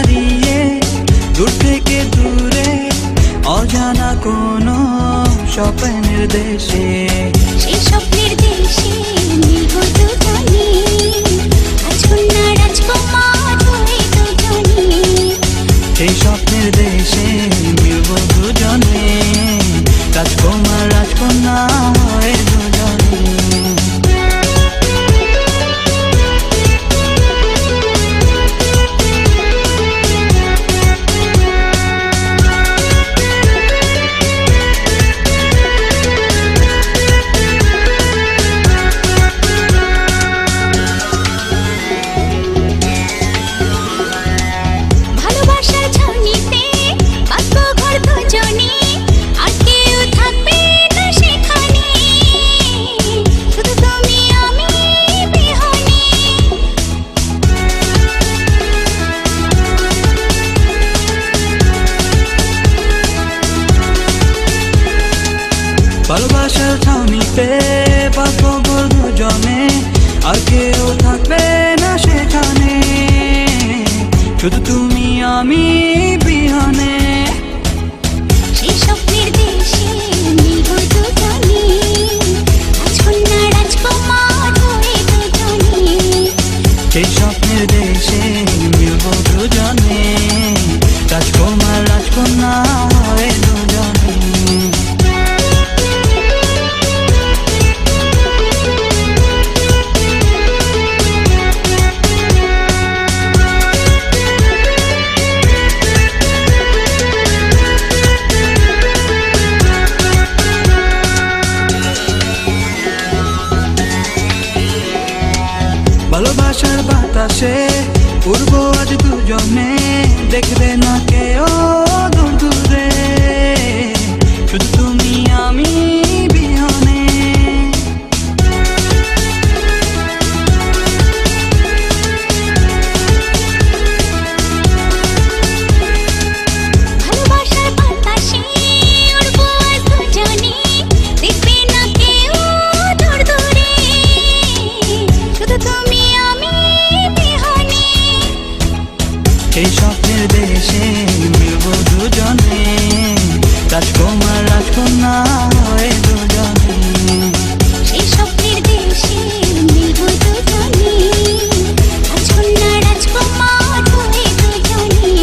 ছাড়িয়ে দূর থেকে দূরে অজানা কোনো স্বপ্নের দেশে, সেই স্বপ্নের দেশে মিলব দুজনে, রাজকন্যা রাজকুমার হয়ে দুজনে। সেই স্বপ্নের দেশে মিলব দুজনে, রাজকুমার রাজকন্যা হয়ে দুজনে। ভালোবাসার ছাউনিতে বাঁচবো ঘর দুজনে, আর কেউ থাকবে না সেখানে, শুধু তুমি আমি বিহনে। সেই স্বপ্নের দেশে মিলব দুজনে, রাজকন্যা রাজকুমার হয়ে দুজনে। সেই স্বপ্নের দেশে মিলব দুজনে, রাজকুমার রাজকন্যা হয়ে দুজনে। ভালোবাসার বাতাসে উড়বো আজ দুজনে, দেখবে না কেউ দূর দূরে, শুধু তুমি আমি বিহনে। ভালোবাসার বাতাসে উড়বো আজ দুজনে, দেখবে না কেউ দূর দূরে, শুধু তুমি আমি বিহনে। সেই স্বপ্নের দেশে মিলব দুজনে, রাজকুমার রাজকন্যা হয়ে দুজনে। সেই স্বপ্নের দেশে মিলব দুজনে, রাজকন্যা রাজকুমার হয়ে দুজনে।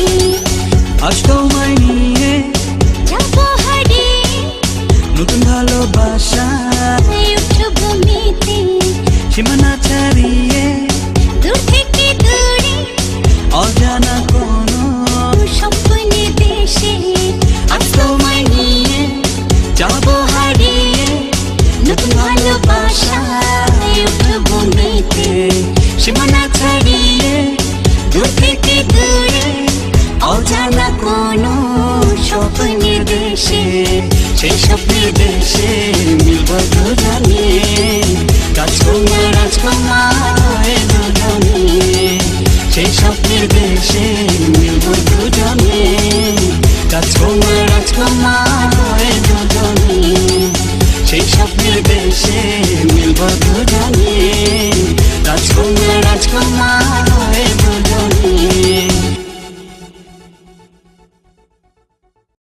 আজ তোমায় নিয়ে যাবো হারিয়ে নতুন ভালোবাসা, উঠব মেতে সীমানা ছাড়িয়ে দূর থেকে দূরে অজানা কোনো স্বপ্নের দেশে। আজ তোমায় নিয়ে যাবো হারিয়ে নতুন ভালোবাসা উঠব মেতে, সীমানা ছাড়িয়ে দূর থেকে দূরে অজানা কোনো স্বপ্নের দেশে। সেই স্বপ্নের দেশে মিলব দুজনে, রাজকুমার রাজকুমার হয়ে দুজনে। সেই স্বপ্নের দেশে মিলব দুজনে, রাজকুমার রাজকুমার হয়ে দুজনে। সেই স্বপ্নের দেশে মিলব দুজনে।